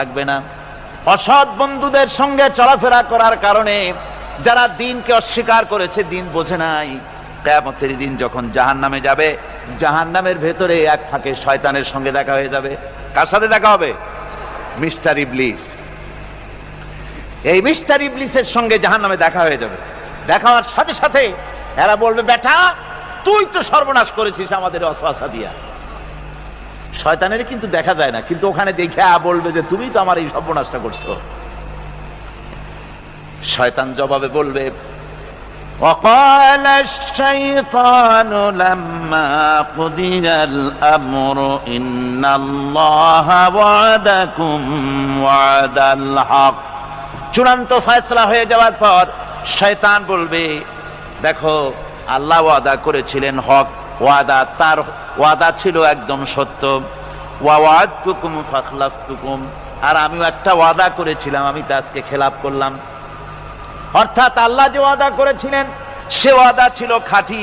থাকবে না। অসৎ বন্ধুদের সঙ্গে চলাফেরা করার কারণে যারা দ্বীনকে অস্বীকার করেছে, দ্বীন বোঝে নাই, কিয়ামতের দিন যখন জাহান্নামে যাবে, জাহান্নামের ভেতরে এক ফাঁকে শয়তানের সঙ্গে দেখা হয়ে যাবে। কার সাথে দেখা হবে? মিস্টার ইবলিস। এই মিস্টার ইবলিসের সঙ্গে জাহান্নামে দেখা হয়ে যাবে। দেখা হওয়ার সাথে সাথে এরা বলবে, বেটা তুই তো সর্বনাশ করেছিস আমাদের ওয়াসওয়াসা দিয়া। শয়তানের কিন্তু দেখা যায় না, কিন্তু ওখানে দেখে বলবে যে তুমি তো আমার এই সর্বনাশটা করছো। শয়তান জবাবে বলবে, وقال الشيطان لما قضي الأمر إن الله وعدكم وعد الحق। চূড়ান্ত ফয়সালা হয়ে যাওয়ার পর শয়তান বলবে, দেখো আল্লাহ ওয়াদা করেছিলেন হক, ওয়াদা তার ওয়াদা ছিল একদম সত্য। ওয়া'আদতুকুম ফাখলাফতুকুম, আর আমিও একটা ওয়াদা করেছিলাম, আমি তা আজকে খেলাফ করলাম। অর্থাৎ আল্লাহ যে ওয়াদা করেছিলেন সে ওয়াদা ছিল খাঁটি।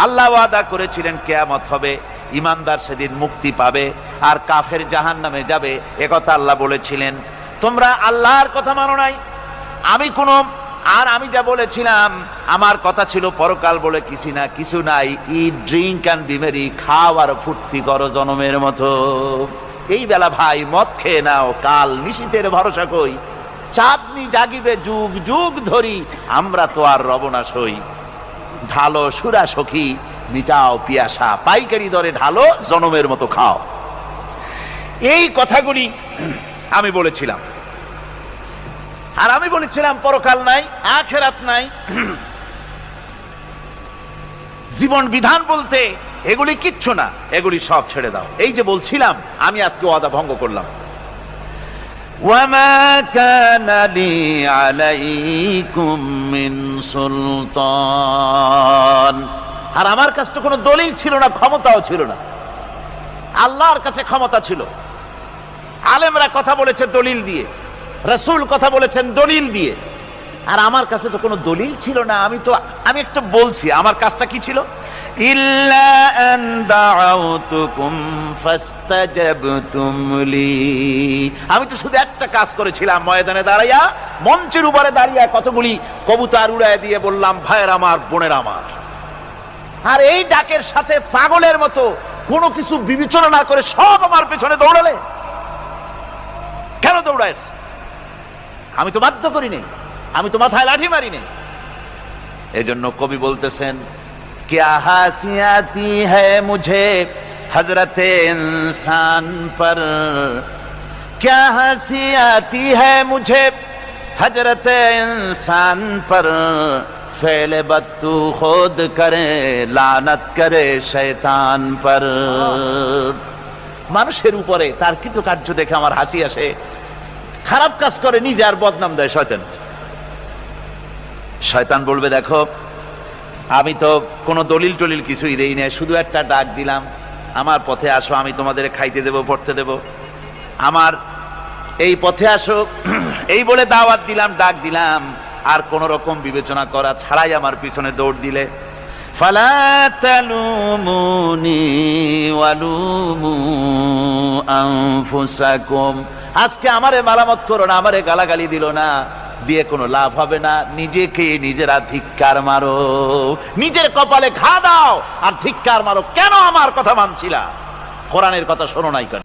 আল্লাহ ওয়াদা করেছিলেন কিয়ামত হবে, ঈমানদার সেদিন মুক্তি পাবে, আর কাফের জাহান্নামে যাবে, একথা আল্লাহ বলেছিলেন। তোমরা আল্লাহর কথা মানো নাই, আমি যা বলেছিলাম, আমার কথা ছিল পরকাল বলে কিছু নাই। ইট, ড্রিঙ্ক অ্যান্ড বি মেরি, খাও আর ফুর্তি করো জনমের মতো। এই বেলা ভাই মদ খেয়ে নাও, কাল নিশীথের ভরসা কই, চাঁদনি জাগিবে যুগ যুগ ধরি, আমরা তো আর রব না সই। ঢালো সুরা সখী, মিটাও পিয়াসা, পাইকারি দরে ঢালো, জনমের মতো খাও। এই কথাগুলি আমি বলেছিলাম। আর আমি বলেছিলাম পরকাল নাই, আখিরাত নাই, জীবন বিধান বলতে এগুলি কিচ্ছু না, এগুলি সব ছেড়ে দাও। এই যে বলছিলাম, আমি আজকে ওয়াদা ভঙ্গ করলাম। ওয়ামা কানা লি আলাইকুম মিন সুলতান, আর আমার কাছে তো কোনো দলিল ছিল না, ক্ষমতাও ছিল না। আল্লাহর কাছে ক্ষমতা ছিল। আলেমরা কথা বলেছে দলিল দিয়ে, রাসূল কথা বলেছেন দলিল দিয়ে, আর আমার কাছে তো কোনো দলিল ছিল না। আমি একটা বলছি, আমার কাজটা কি ছিল? ইল্লা আন দাউতুকুম ফাস্তাজাবতুম লি, আমি তো শুধু একটা কাজ করেছিলাম, ময়দানে দাঁড়াইয়া, মঞ্চের উপরে দাঁড়িয়ে কতগুলি কবুতর উড়ায় দিয়ে বললাম, ভাইয়ের আমার, বোনের আমার। আর এই ডাকের সাথে পাগলের মতো কোনো কিছু বিবেচনা না করে সব আমার পেছনে দৌড়ালে। কেন দৌড়াইছ? আমি তো বাধ্য করি নাই, আমি তো মাথায় লাঠি মারি নাই। এজন্য কবি বলতেছেন, क्या हंसी आती है मुझे हजरत इंसान पर, क्या हंसी आती है मुझे हजरत इंसान पर, फेले बत्तू खुद करे लानत करे शैतान पर। মানুষের উপরে তার কৃতকার্য দেখে আমার হাসি আসে, খারাপ কাজ করে নিজে আর বদনাম দেয় শয়তান। শয়তান বলবে, দেখো আমি তো কোনো দলিল টলিল কিছুই দেই না, শুধু একটা ডাক দিলাম, আমার পথে আসো, আমি তোমাদের খাইতে দেব, পড়তে দেব, আমার এই পথে আসো, এই বলে দাওয়াত দিলাম, ডাক দিলাম, আর কোন রকম বিবেচনা করা ছাড়াই আমার পিছনে দৌড় দিলে। ফালা তালুমুনি ওয়ালুমু আনফুসাকুম, আজকে আমারে মারামত করো না, আমারে গালাগালি দিল না, দিয়ে কোনো লাভ হবে না। নিজেকে নিজেরা ধিক্কার মারো, নিজের কপালে ঘা দাও আর ধিক্কার মারো। কেন আমার কথা মানছিলা? কোরআনের কথা শোনো নাই কেন?